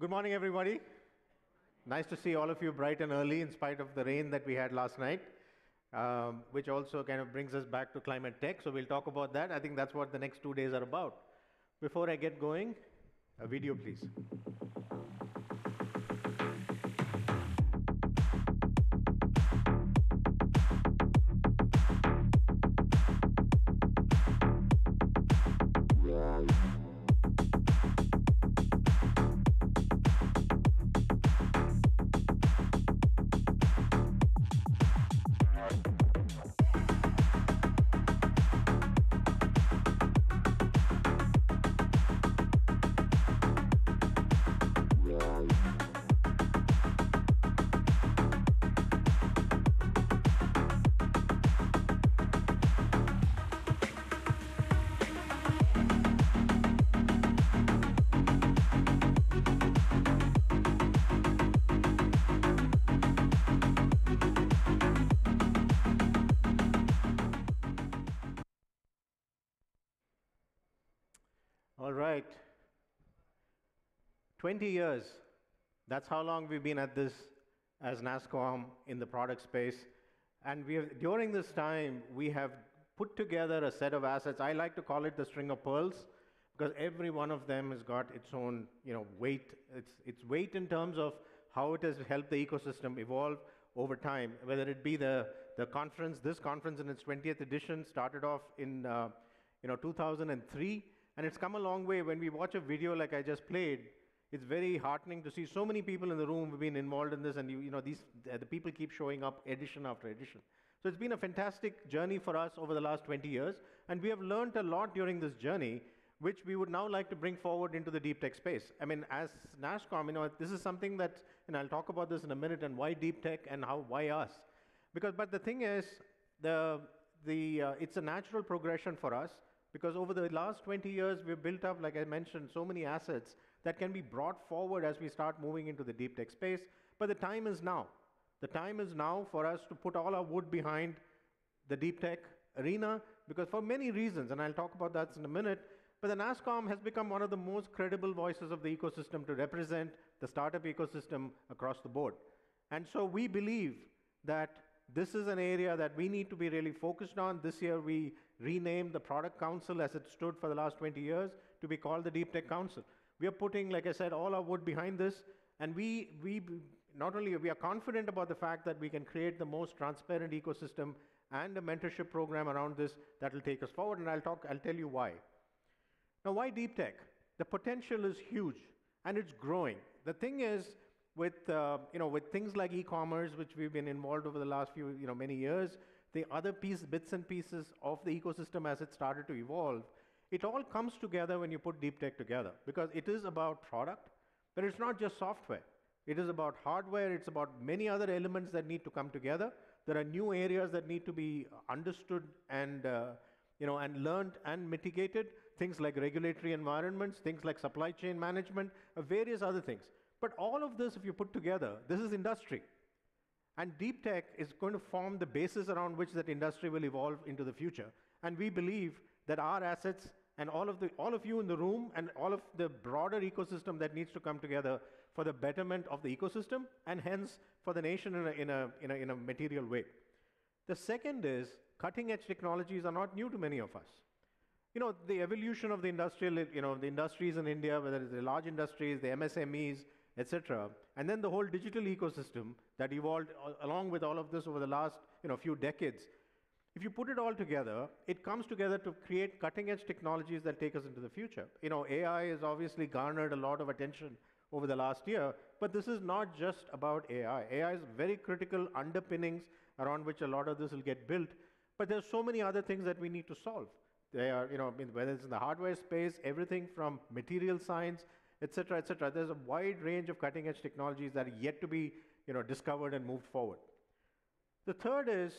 Good morning, everybody. Nice to see all of you bright and early in spite of the rain that we had last night, which also kind of brings us back to climate tech. So we'll talk about that. I think that's what the next 2 days are about. Before I get going, a video, please. All right. 20 years. That's how long we've been at this as Nasscom in the product space. And during this time, we have put together a set of assets. I like to call it the string of pearls because every one of them has got its own, weight. Its weight in terms of how it has helped the ecosystem evolve over time, whether it be the conference. This conference in its 20th edition started off in 2003. And it's come a long way. When we watch a video like I just played, it's very heartening to see so many people in the room who've been involved in this, and the people keep showing up edition after edition. So it's been a fantastic journey for us over the last 20 years, and we have learned a lot during this journey, which we would now like to bring forward into the deep tech space. I mean, as Nasscom, this is something that, and I'll talk about this in a minute, and why deep tech and why us? But the thing is, it's a natural progression for us. Because over the last 20 years, we've built up, like I mentioned, so many assets that can be brought forward as we start moving into the deep tech space. But the time is now. The time is now for us to put all our wood behind the deep tech arena, because for many reasons, and I'll talk about that in a minute, but the Nasscom has become one of the most credible voices of the ecosystem to represent the startup ecosystem across the board. And so we believe that this is an area that we need to be really focused on. This year, we renamed the product council, as it stood for the last 20 years, to be called the Deep Tech Council. We are putting, like I said, all our wood behind this, and we not only we are confident about the fact that we can create the most transparent ecosystem and a mentorship program around this that will take us forward, and I'll tell you why. Now, why deep tech? The potential is huge, and it's growing. The thing is, with things like e-commerce, which we've been involved over the last many years, the other bits and pieces of the ecosystem as it started to evolve, it all comes together when you put deep tech together, because it is about product, but it's not just software. It is about hardware. It's about many other elements that need to come together. There are new areas that need to be understood and learned and mitigated. Things like regulatory environments, things like supply chain management, various other things. But all of this, if you put together, this is industry. And deep tech is going to form the basis around which that industry will evolve into the future. And we believe that our assets and all of you in the room and all of the broader ecosystem that needs to come together for the betterment of the ecosystem and hence for the nation in a material way. The second is cutting-edge technologies are not new to many of us. The evolution of the the industries in India, whether it's the large industries, the MSMEs, etc., and then the whole digital ecosystem that evolved along with all of this over the last few decades. If you put it all together, it comes together to create cutting-edge technologies that take us into the future. AI has obviously garnered a lot of attention over the last year, but this is not just about AI. AI is very critical underpinnings around which a lot of this will get built, but there's so many other things that we need to solve. They are, whether it's in the hardware space, everything from material science, etc., etc. There's a wide range of cutting-edge technologies that are yet to be, discovered and moved forward. The third is,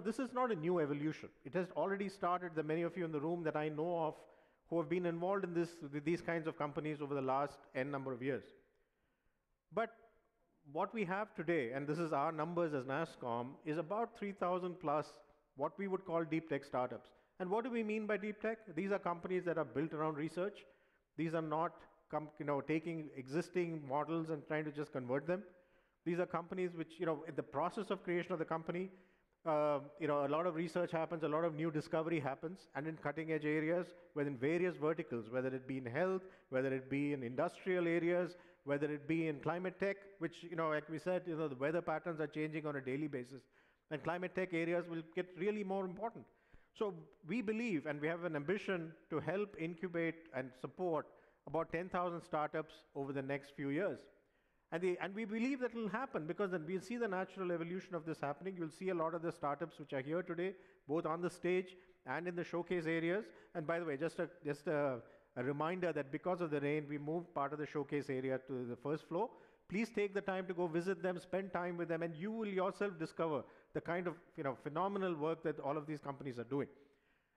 this is not a new evolution. It has already started. There are many of you in the room that I know of who have been involved in these kinds of companies over the last N number of years. But what we have today, and this is our numbers as Nasscom, is about 3,000 plus what we would call deep tech startups. And what do we mean by deep tech? These are companies that are built around research. These are not taking existing models and trying to just convert them. These are companies which, in the process of creation of the company, a lot of research happens, a lot of new discovery happens, and in cutting edge areas, within various verticals, whether it be in health, whether it be in industrial areas, whether it be in climate tech, which, like we said, the weather patterns are changing on a daily basis, and climate tech areas will get really more important. So we believe, and we have an ambition to help incubate and support about 10,000 startups over the next few years. And we believe that will happen because then we'll see the natural evolution of this happening. You'll see a lot of the startups which are here today, both on the stage and in the showcase areas. And by the way, just a reminder that because of the rain, we moved part of the showcase area to the first floor. Please take the time to go visit them, spend time with them, and you will yourself discover the kind of phenomenal work that all of these companies are doing.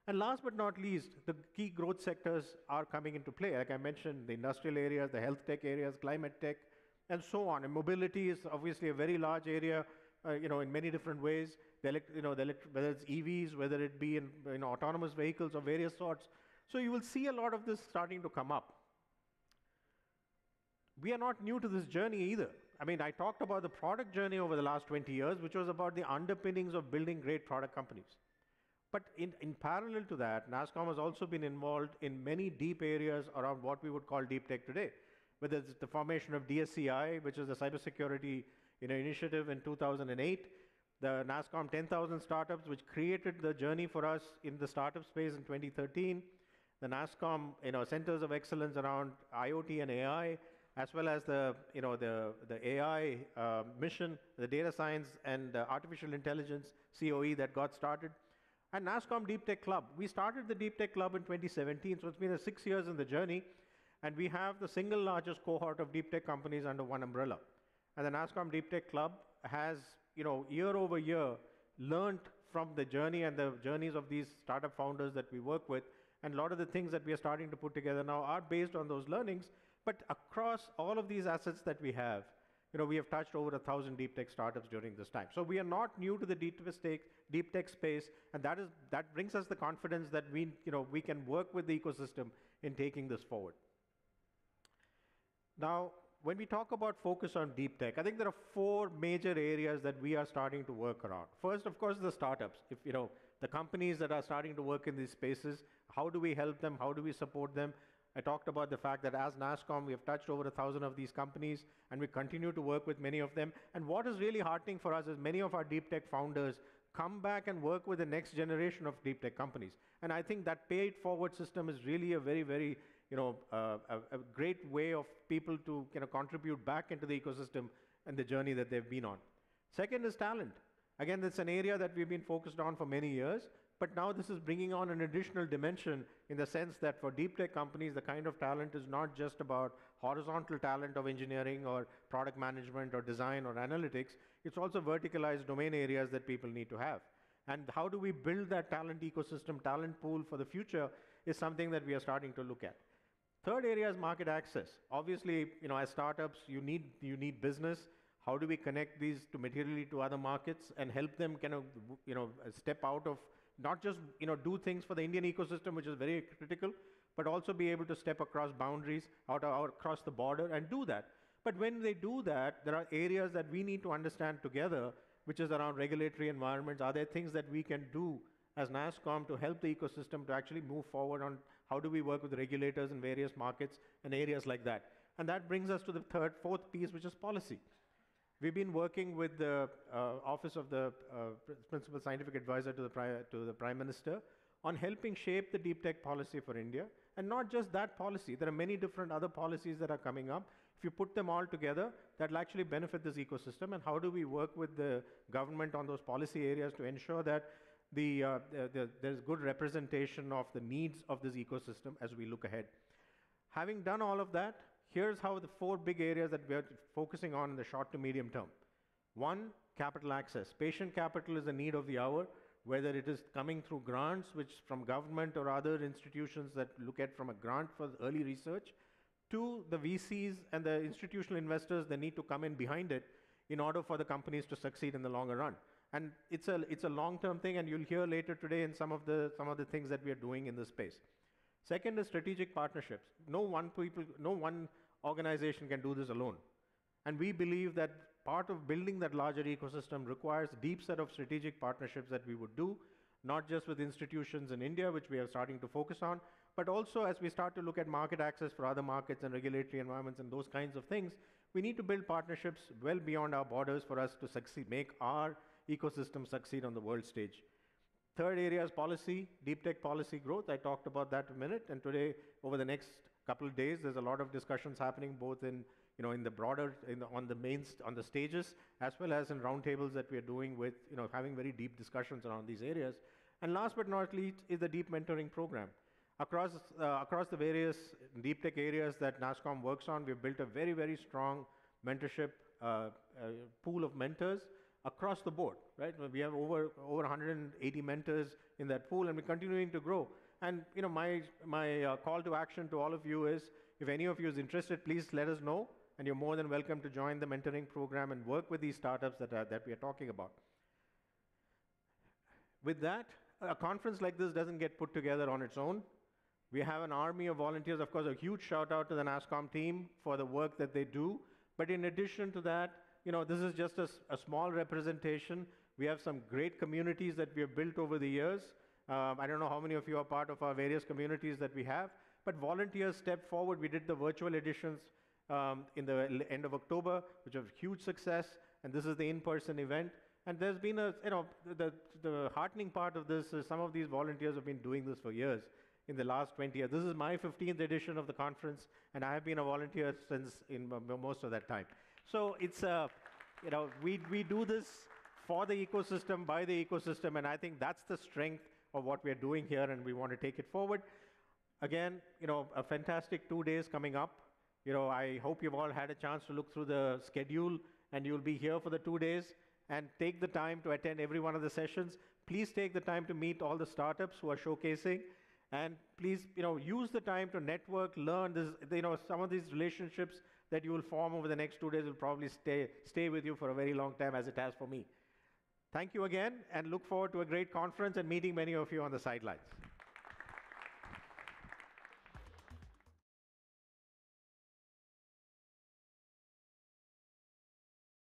And last but not least, the key growth sectors are coming into play. Like I mentioned, the industrial areas, the health tech areas, climate tech, and so on. And mobility is obviously a very large area, in many different ways. Whether it's EVs, whether it be in autonomous vehicles of various sorts. So you will see a lot of this starting to come up. We are not new to this journey either. I mean, I talked about the product journey over the last 20 years, which was about the underpinnings of building great product companies. But in parallel to that, Nasscom has also been involved in many deep areas around what we would call deep tech today. Whether it's the formation of DSCI, which is the cybersecurity initiative in 2008, the Nasscom 10,000 startups, which created the journey for us in the startup space in 2013, the Nasscom centers of excellence around IoT and AI, as well as the AI mission, the data science and artificial intelligence COE that got started, and Nasscom Deep Tech Club. We started the Deep Tech Club in 2017, so it's been 6 years in the journey. And we have the single largest cohort of deep tech companies under one umbrella. And the Nasscom Deep Tech Club has, year over year, learned from the journey and the journeys of these startup founders that we work with. And a lot of the things that we are starting to put together now are based on those learnings. But across all of these assets that we have touched over 1,000 deep tech startups during this time. So we are not new to the deep tech space, and that brings us the confidence that we can work with the ecosystem in taking this forward. Now, when we talk about focus on deep tech, I think there are 4 major areas that we are starting to work around. First, of course, the startups. If the companies that are starting to work in these spaces, how do we help them? How do we support them? I talked about the fact that as Nasscom, we have touched over 1,000 of these companies, and we continue to work with many of them. And what is really heartening for us is many of our deep tech founders come back and work with the next generation of deep tech companies. And I think that paid forward system is really a very, very a great way of people to contribute back into the ecosystem and the journey that they've been on. Second is talent. Again, that's an area that we've been focused on for many years, but now this is bringing on an additional dimension in the sense that for deep tech companies, the kind of talent is not just about horizontal talent of engineering or product management or design or analytics. It's also verticalized domain areas that people need to have. And how do we build that talent ecosystem, talent pool for the future is something that we are starting to look at. Third area is market access. Obviously, as startups, you need business. How do we connect these materially to other markets and help them step out of not just do things for the Indian ecosystem, which is very critical, but also be able to step across boundaries, out across the border and do that. But when they do that, there are areas that we need to understand together, which is around regulatory environments. Are there things that we can do as Nasscom to help the ecosystem to actually move forward on how do we work with regulators in various markets and areas like that? And that brings us to the fourth piece, which is policy. We've been working with the Office of the Principal Scientific Advisor to the Prime Minister on helping shape the deep tech policy for India. And not just that policy, there are many different other policies that are coming up. If you put them all together, that will actually benefit this ecosystem. And how do we work with the government on those policy areas to ensure that there's good representation of the needs of this ecosystem as we look ahead. Having done all of that, here's how the 4 big areas that we're focusing on in the short to medium term. 1, capital access. Patient capital is a need of the hour, whether it is coming through grants, which from government or other institutions that look at from a grant for early research, to the VCs and the institutional investors that need to come in behind it in order for the companies to succeed in the longer run. And it's a long-term thing, and you'll hear later today in some of the things that we are doing in this space. Second is strategic partnerships. No one organization can do this alone. And we believe that part of building that larger ecosystem requires a deep set of strategic partnerships that we would do, not just with institutions in India, which we are starting to focus on, but also as we start to look at market access for other markets and regulatory environments and those kinds of things, we need to build partnerships well beyond our borders for us to succeed, make our ecosystem succeed on the world stage. Third area is policy, deep tech policy growth. I talked about that a minute, and today, over the next couple of days, there's a lot of discussions happening both in, in the broader, on the stages, as well as in roundtables that we are doing with, having very deep discussions around these areas. And last but not least is the deep mentoring program. Across the various deep tech areas that Nasscom works on, we've built a very, very strong mentorship pool of mentors across the board, right? We have over 180 mentors in that pool, and we're continuing to grow. And my call to action to all of you is, if any of you is interested, please let us know, and you're more than welcome to join the mentoring program and work with these startups that we are talking about. With that, a conference like this doesn't get put together on its own. We have an army of volunteers. Of course, a huge shout out to the Nasscom team for the work that they do. But in addition to that, this is just a small representation. We have some great communities that we have built over the years. I don't know how many of you are part of our various communities that we have, but volunteers stepped forward. We did the virtual editions in the end of October, which was a huge success, and this is the in-person event. And there's been the heartening part of this is some of these volunteers have been doing this for years, in the last 20 years. This is my 15th edition of the conference, and I have been a volunteer since in most of that time. So it's, we do this for the ecosystem, by the ecosystem, and I think that's the strength of what we're doing here, and we want to take it forward. Again, a fantastic 2 days coming up. I hope you've all had a chance to look through the schedule, and you'll be here for the 2 days, and take the time to attend every one of the sessions. Please take the time to meet all the startups who are showcasing, and please, use the time to network, learn. Some of these relationships that you will form over the next 2 days will probably stay with you for a very long time, as it has for me. Thank you again, and look forward to a great conference and meeting many of you on the sidelines.